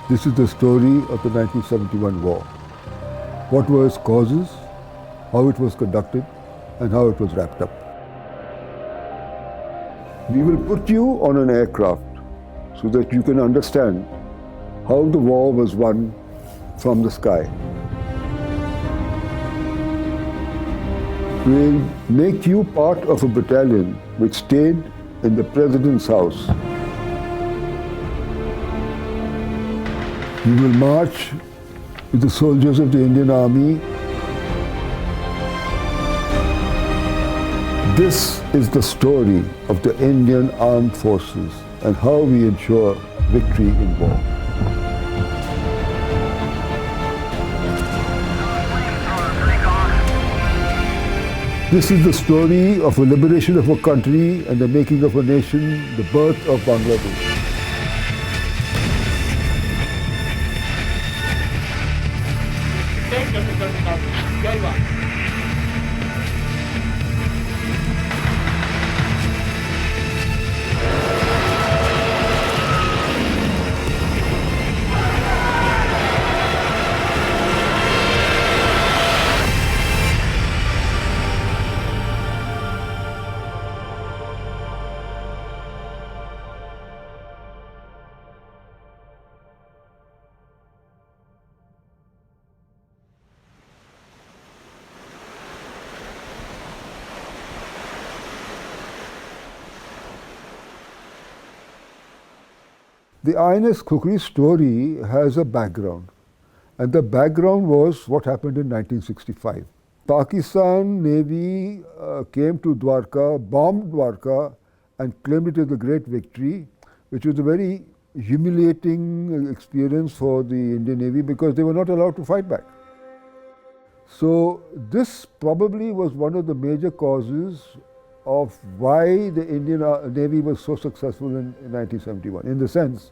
This is the story of the 1971 war. What were its causes, how it was conducted, and how it was wrapped up. We will put you on an aircraft so that you can understand how the war was won from the sky. We'll make you part of a battalion which stayed in the President's house. We will march with the soldiers of the Indian Army. This is the story of the Indian Armed Forces and how we ensure victory in war. This is the story of a liberation of a country and the making of a nation, the birth of Bangladesh. The INS Kukri story has a background, and the background was what happened in 1965. Pakistan Navy came to Dwarka, bombed Dwarka, and claimed it as a great victory, which was a very humiliating experience for the Indian Navy because they were not allowed to fight back. So this probably was one of the major causes of why the Indian Navy was so successful in 1971, in the sense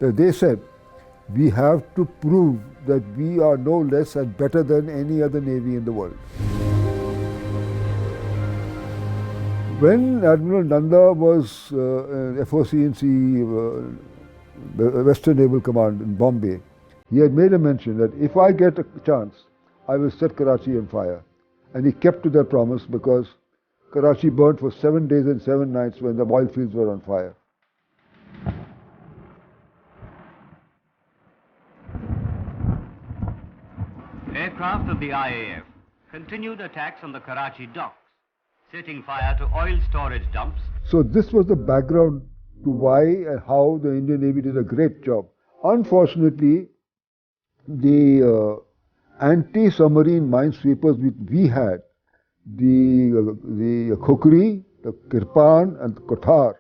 that they said, we have to prove that we are no less and better than any other navy in the world. When Admiral Nanda was FOC&C, Western Naval Command in Bombay, he had made a mention that if I get a chance, I will set Karachi on fire. And he kept to that promise because Karachi burnt for 7 days and 7 nights when the oil fields were on fire. Aircraft of the IAF continued attacks on the Karachi docks, setting fire to oil storage dumps. So this was the background to why and how the Indian Navy did a great job. Unfortunately, the anti-submarine minesweepers which we had, the Kukri, the Kirpan and the Kothar,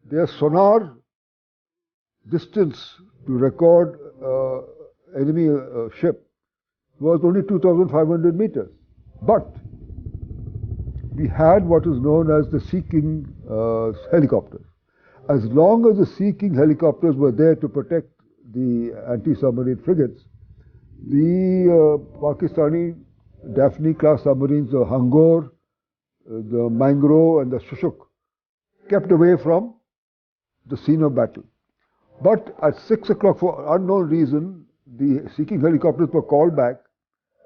their sonar distance to record enemy ship was only 2,500 meters. But we had what is known as the Sea King helicopters. As long as the Sea King helicopters were there to protect the anti-submarine frigates, the Pakistani Daphne class submarines, the Hangor, the Mangro and the Shushuk, kept away from the scene of battle. But at 6 o'clock, for unknown reason, the Sea King helicopters were called back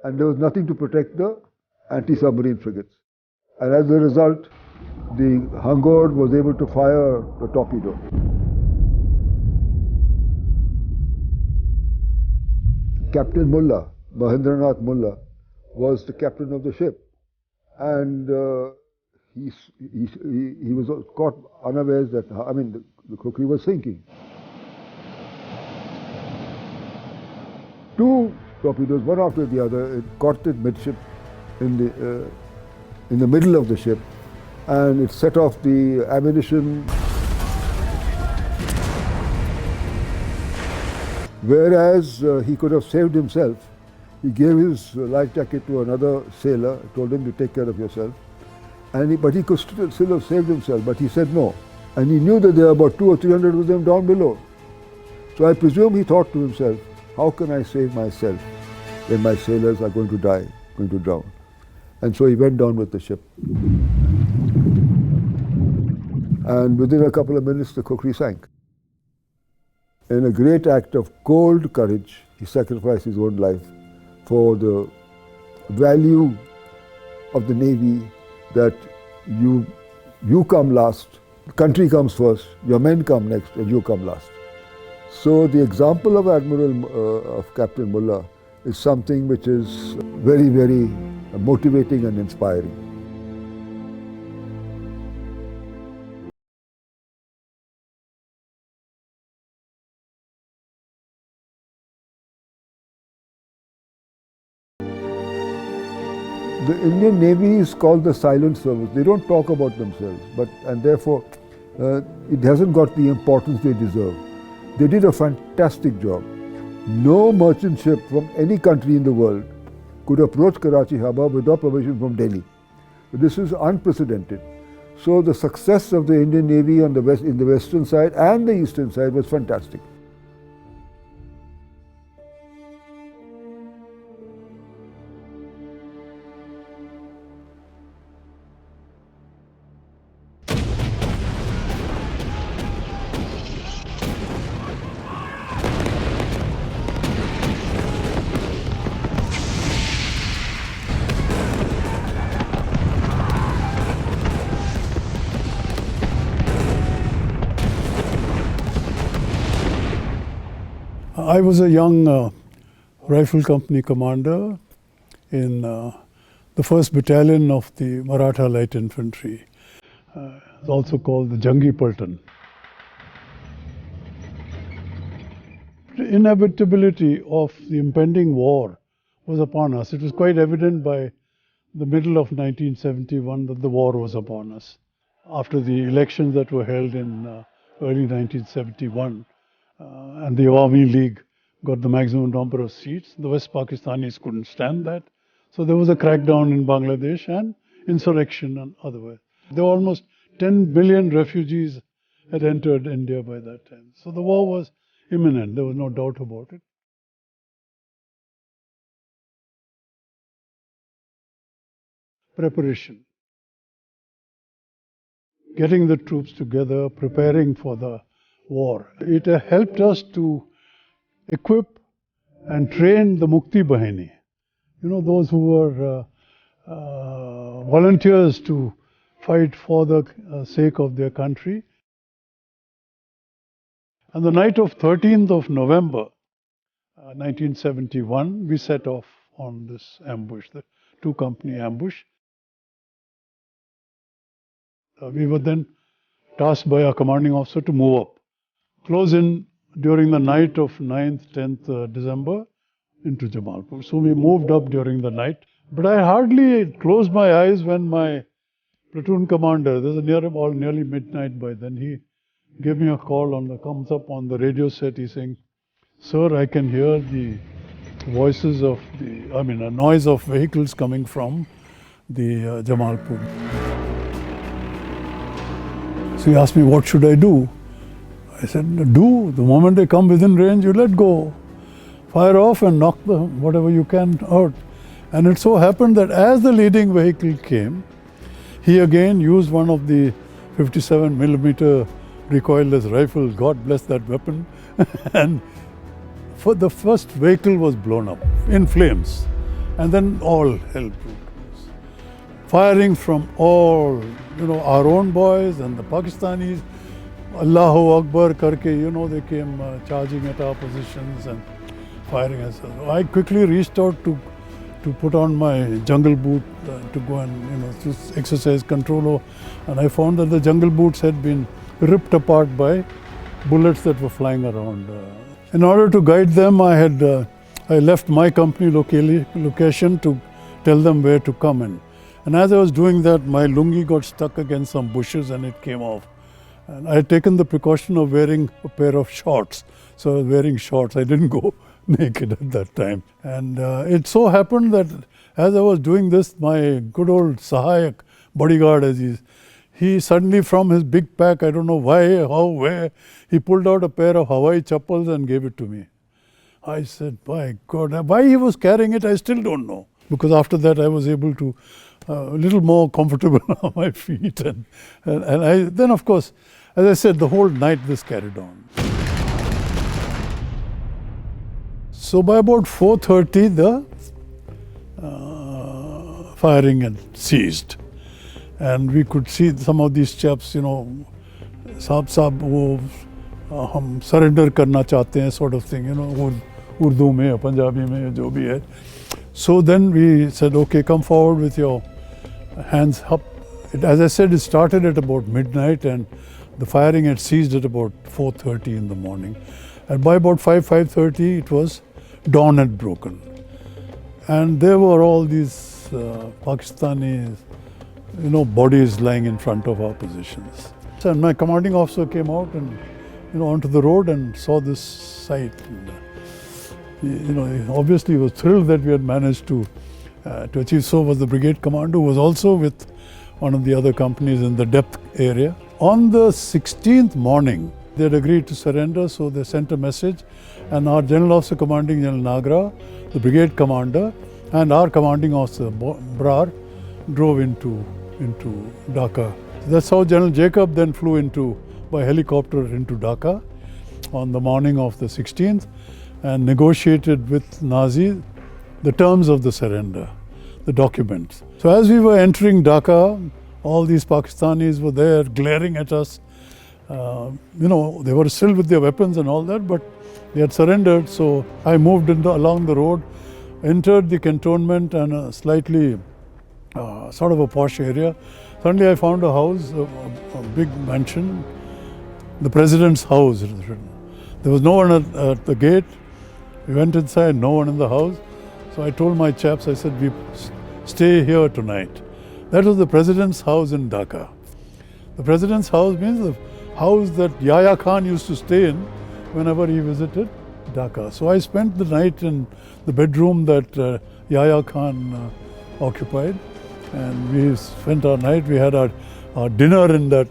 and there was nothing to protect the anti-submarine frigates. And as a result, the Hangor was able to fire the torpedo. Captain Mullah, Mahendranath Mullah, was the captain of the ship, and he was caught unawares that, the Kukri was sinking. 2 torpedoes, one after the other, it caught it midship in the middle of the ship, and it set off the ammunition. Whereas he could have saved himself, he gave his life jacket to another sailor, told him to take care of yourself. But he could still have saved himself, but he said no. And he knew that there were about 200 or 300 of them down below. So I presume he thought to himself, how can I save myself when my sailors are going to die, going to drown? And so he went down with the ship. And within a couple of minutes, the Kukri sank. in a great act of cold courage, he sacrificed his own life for the value of the Navy, that you come last, the country comes first, your men come next, and you come last. So the example of of Captain Mullah is something which is very, very motivating and inspiring. The Indian Navy is called the silent service. They don't talk about themselves, and therefore it hasn't got the importance they deserve. They did a fantastic job. No merchant ship from any country in the world could approach Karachi harbour without permission from Delhi. This is unprecedented. So the success of the Indian Navy on in the western side and the eastern side was fantastic. I was a young rifle company commander in the 1st Battalion of the Maratha Light Infantry. It's also called the Jangi Paltan. The inevitability of the impending war was upon us. It was quite evident by the middle of 1971 that the war was upon us. After the elections that were held in early 1971, and the Awami League got the maximum number of seats, the West Pakistanis couldn't stand that. So there was a crackdown in Bangladesh and insurrection and otherwise. There were almost 10 million refugees had entered India by that time. So the war was imminent, there was no doubt about it. Preparation. Getting the troops together, preparing for the war. It helped us to equip and train the Mukti Bahini. You know, those who were volunteers to fight for the sake of their country. On the night of 13th of November, 1971, we set off on this ambush, the 2-company ambush. We were then tasked by our commanding officer to move up, close in during the night of 9th, 10th December into Jamalpur. So we moved up during the night. But I hardly closed my eyes when my platoon commander, this is nearly midnight by then, he gave me a call comes up on the radio set. He's saying, "Sir, I can hear the voices of a noise of vehicles coming from the Jamalpur." So he asked me, what should I do? I said, do. The moment they come within range, you let go. Fire off and knock whatever you can out. And it so happened that as the leading vehicle came, he again used one of the 57mm recoilless rifles. God bless that weapon. And for the first vehicle was blown up in flames. And then all hell broke loose. Firing from all, our own boys and the Pakistanis. Allahu Akbar karke, they came charging at our positions and firing us. I quickly reached out to put on my jungle boot to go and, to exercise control. And I found that the jungle boots had been ripped apart by bullets that were flying around. In order to guide them, I left my company location to tell them where to come in. And as I was doing that, my lungi got stuck against some bushes and it came off. And I had taken the precaution of wearing a pair of shorts. So I was wearing shorts. I didn't go naked at that time. And it so happened that as I was doing this, my good old Sahayak bodyguard, he suddenly from his big pack, I don't know why, how, where, he pulled out a pair of Hawaii chappals and gave it to me. I said, by God, why he was carrying it, I still don't know. Because after that, I was able to a little more comfortable on my feet. And then, of course, as I said, the whole night this carried on. So by about 4:30, the firing had ceased. And we could see some of these chaps, साहब वो हम surrender करना चाहते हैं, sort of thing, Urdu में, Punjabi में, जो भी है. So then we said, okay, come forward with your hands up. As I said, it started at about midnight and the firing had ceased at about 4:30 in the morning. And by about 5:30, it was dawn had broken. And there were all these Pakistani, bodies lying in front of our positions. And my commanding officer came out and, onto the road and saw this sight. And, obviously he was thrilled that we had managed to achieve. So was the brigade commander, who was also with one of the other companies in the depth area. On the 16th morning, they had agreed to surrender, so they sent a message, and our General Officer Commanding General Nagra, the brigade commander, and our commanding officer Brar drove into Dhaka. That's how General Jacob then flew by helicopter into Dhaka on the morning of the 16th and negotiated with Nazi the terms of the surrender, the documents. So as we were entering Dhaka, all these Pakistanis were there glaring at us. They were still with their weapons and all that, but they had surrendered. So I moved along the road, entered the cantonment and a slightly sort of a posh area. Suddenly I found a house, a big mansion, the president's house. There was no one at the gate. We went inside, no one in the house. So I told my chaps, I said, we stay here tonight. That was the president's house in Dhaka. The president's house means the house that Yahya Khan used to stay in whenever he visited Dhaka. So I spent the night in the bedroom that Yahya Khan occupied, and we spent our night. We had our dinner in that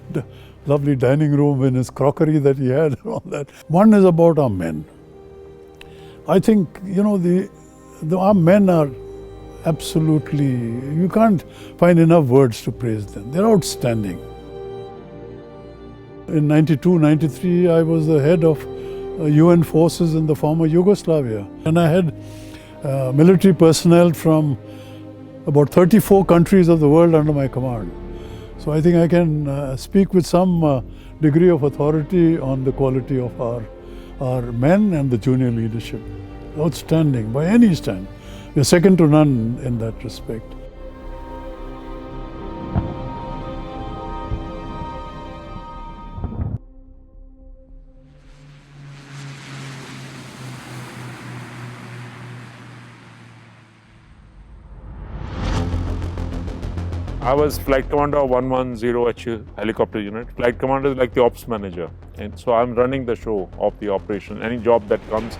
lovely dining room in his crockery that he had and all that. One is about our men. I think, our men are absolutely, you can't find enough words to praise them. They're outstanding. In 92, 93, I was the head of UN forces in the former Yugoslavia. And I had military personnel from about 34 countries of the world under my command. So I think I can speak with some degree of authority on the quality of our men and the junior leadership. Outstanding by any stand. We're second to none in that respect. I was flight commander of 110H helicopter unit. Flight commander is like the ops manager. And so I'm running the show of the operation. Any job that comes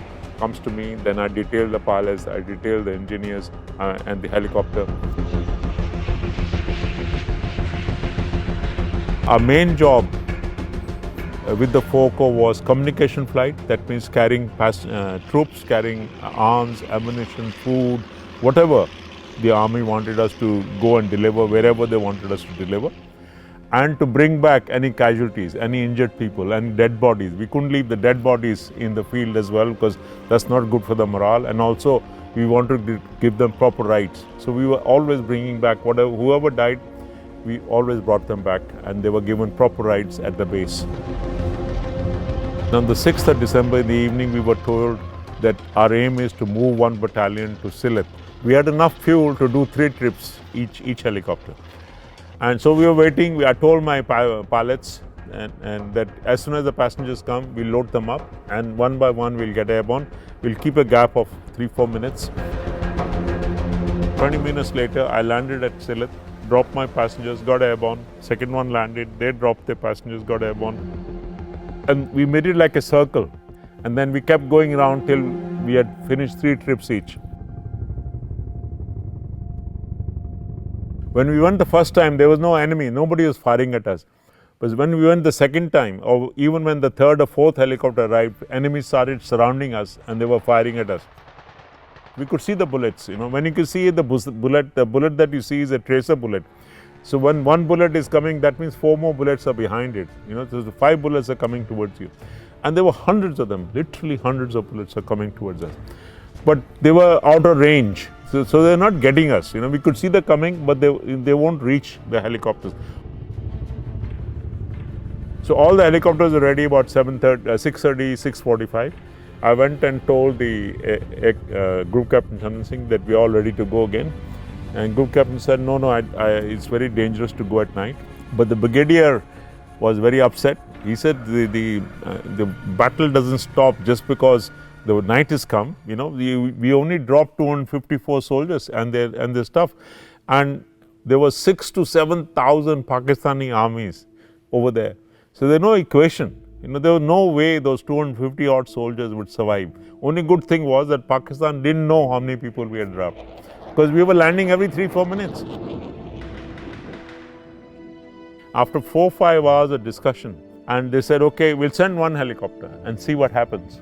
to me, then I detail the pilots, I detail the engineers and the helicopter. Our main job with the FOCO was communication flight. That means carrying troops, carrying arms, ammunition, food, whatever the army wanted us to go and deliver, wherever they wanted us to deliver. And to bring back any casualties, any injured people, and dead bodies. We couldn't leave the dead bodies in the field as well, because that's not good for the morale. And also, we wanted to give them proper rights. So we were always bringing back whoever died, we always brought them back, and they were given proper rights at the base. On the 6th of December in the evening, we were told that our aim is to move one battalion to Sylhet. We had enough fuel to do 3 trips each helicopter. And so we were waiting. I told my pilots and that as soon as the passengers come, we'll load them up, and one by one we'll get airborne. We'll keep a gap of 3-4 minutes. 20 minutes later, I landed at Sylhet, dropped my passengers, got airborne. Second one landed, they dropped their passengers, got airborne. And we made it like a circle. And then we kept going around till we had finished 3 trips each. When we went the first time, there was no enemy, nobody was firing at us. But when we went the second time, or even when the 3rd or 4th helicopter arrived, enemies started surrounding us and they were firing at us. We could see the bullets, when you can see the bullet that you see is a tracer bullet. So when one bullet is coming, that means 4 more bullets are behind it. So the 5 bullets are coming towards you. And there were hundreds of them, literally hundreds of bullets are coming towards us. but they were out of range. So they're not getting us. We could see them coming, but they won't reach the helicopters. So all the helicopters were ready about 6:30, 6:45. I went and told the Group Captain Chandan Singh that we are all ready to go again. And Group Captain said, no, it's very dangerous to go at night. But the brigadier was very upset. He said the battle doesn't stop just because the night has come. We only dropped 254 soldiers and their stuff, and there were 6,000 to 7,000 Pakistani armies over there. So there's no equation. There was no way those 250 odd soldiers would survive. Only good thing was that Pakistan didn't know how many people we had dropped, because we were landing every 3-4 minutes. After 4-5 hours of discussion, and they said, okay, we'll send one helicopter and see what happens.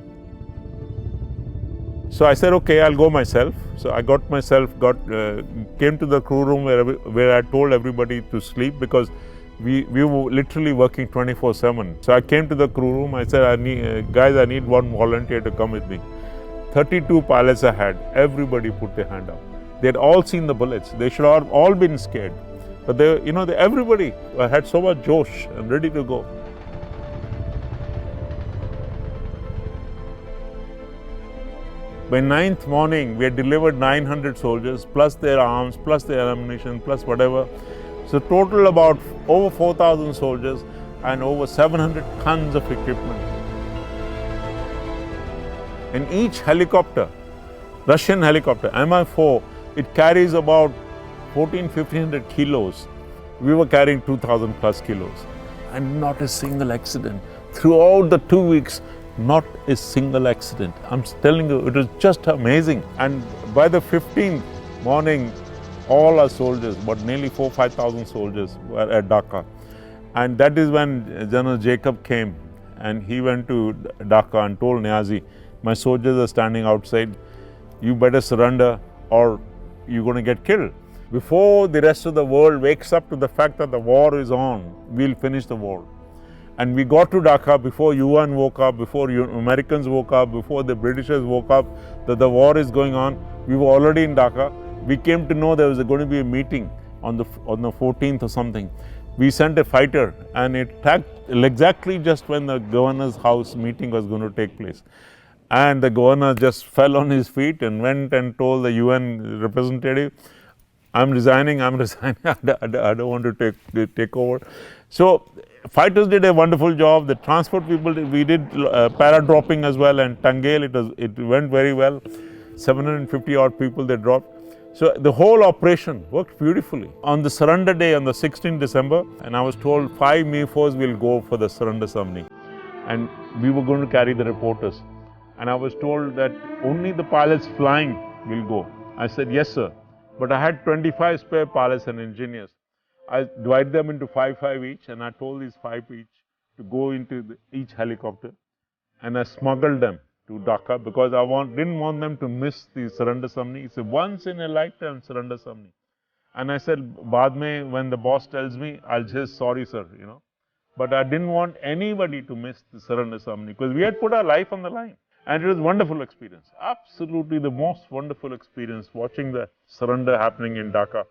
So I said, okay, I'll go myself. So I got myself, came to the crew room where I told everybody to sleep, because we were literally working 24/7. So I came to the crew room. I said, guys, I need one volunteer to come with me. 32 pilots I had. Everybody put their hand up. They had all seen the bullets. They should have all been scared. But everybody had so much josh and ready to go. By 9th morning, we had delivered 900 soldiers, plus their arms, plus their ammunition, plus whatever. So total about over 4,000 soldiers and over 700 tons of equipment. And each helicopter, Russian helicopter, Mi-4, it carries about 1,500 kilos. We were carrying 2,000 plus kilos. And not a single accident. Throughout the 2 weeks, not a single accident. I'm telling you, it was just amazing. And by the 15th morning, all our soldiers, about nearly 4,000-5,000 soldiers were at Dhaka. And that is when General Jacob came, and he went to Dhaka and told Niazi, my soldiers are standing outside, you better surrender or you're going to get killed. Before the rest of the world wakes up to the fact that the war is on, we'll finish the war. And we got to Dhaka before UN woke up, before Americans woke up, before the Britishers woke up, that the war is going on. We were already in Dhaka. We came to know there was going to be a meeting on the 14th or something. We sent a fighter, and it attacked exactly just when the governor's house meeting was going to take place. And the governor just fell on his feet and went and told the UN representative, I'm resigning, I don't want to take over. So fighters did a wonderful job. The transport people, we did para-dropping as well, and Tangail, it went very well. 750 odd people they dropped. So the whole operation worked beautifully. On the surrender day, on the 16th December, and I was told 5 Mi-4s will go for the surrender ceremony. And we were going to carry the reporters. And I was told that only the pilots flying will go. I said, yes, sir. But I had 25 spare pilots and engineers. I divided them into 5 each, and I told these 5 each to go into each helicopter. And I smuggled them to Dhaka because I didn't want them to miss the surrender ceremony. It's a once in a lifetime surrender ceremony. And I said, baad mein, when the boss tells me, I'll say, sorry, sir, But I didn't want anybody to miss the surrender ceremony because we had put our life on the line. And it was a wonderful experience. Absolutely the most wonderful experience watching the surrender happening in Dhaka.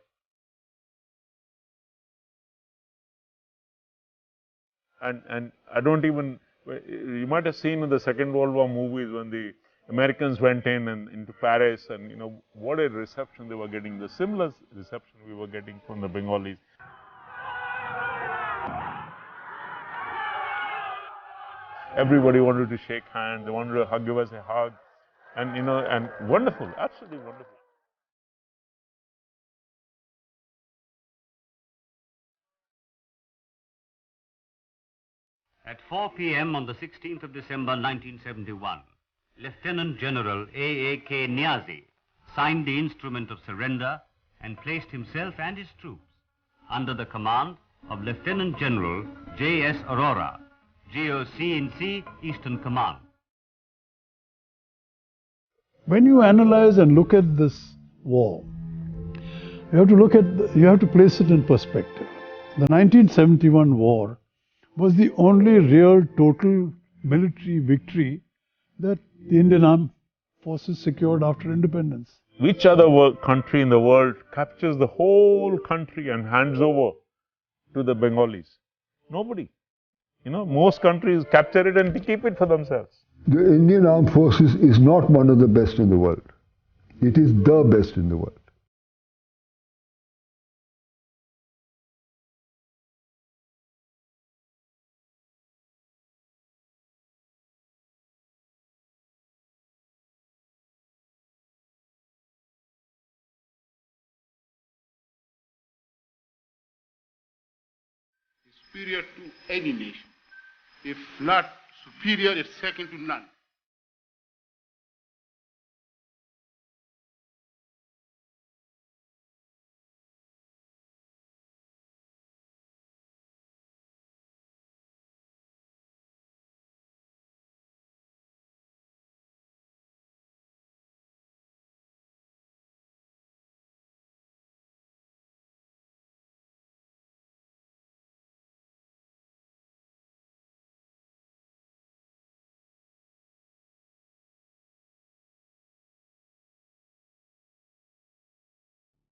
And I don't even, you might have seen in the Second World War movies when the Americans went in and into Paris, and what a reception they were getting, the similar reception we were getting from the Bengalis. Everybody wanted to shake hands, they wanted to give us a hug, and and wonderful, absolutely wonderful. At 4 p.m. on the 16th of December 1971, Lieutenant General A.A.K. Niazi signed the instrument of surrender and placed himself and his troops under the command of Lieutenant General J.S. Arora, GOC-in-C, Eastern Command. When you analyze and look at this war, you have to place it in perspective. The 1971 war was the only real total military victory that the Indian Army forces secured after independence. Which other country in the world captures the whole country and hands over to the Bengalis? Nobody. Most countries capture it and keep it for themselves. The Indian Armed Forces is not one of the best in the world. It is the best in the world. Superior to any nation. If not superior, it's second to none.